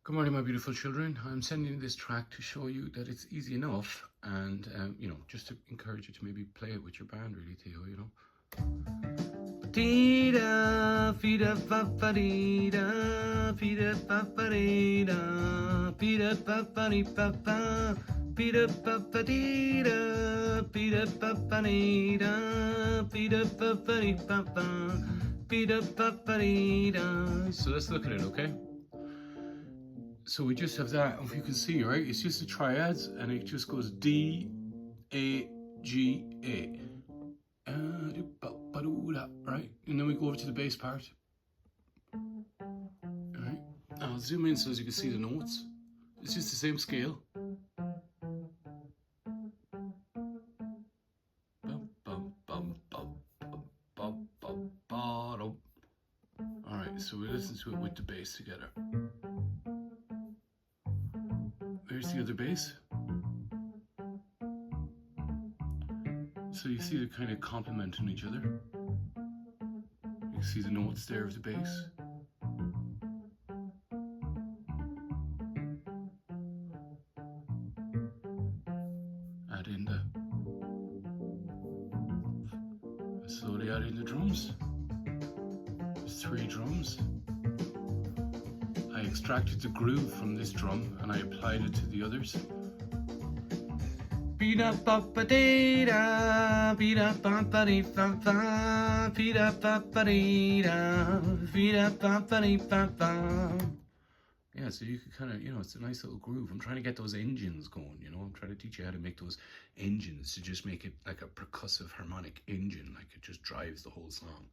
Good morning, my beautiful children. I'm sending this track to show you that it's easy enough, and you know, just to encourage you to maybe play it with your band, really, Theo. You know. Dee da, fee da fa fa dee da, fee da fa fa dee da, fee da fa fa dee fa fa, fee da fa fa dee da, fee da fa fa dee da, fee da fa fa dee fa fa, fee da fa fa dee da. So let's look at it, okay? So we just have that, if you can see, right? It's just the triads, and it just goes D, A, G, A. Right? And then we go over to the bass part. Alright. I'll zoom in so as you can see the notes. It's just the same scale. Alright, so we listen to it with the bass together. There's the other bass. So you see they're kind of complementing each other. You can see the notes there of the bass. Add in slowly add in the drums. There's 3 drums. I extracted the groove from this drum and I applied it to the others. Yeah, so you could kind of, you know, it's a nice little groove. I'm trying to get those engines going, you know. I'm trying to teach you how to make those engines to just make it like a percussive harmonic engine, like it just drives the whole song.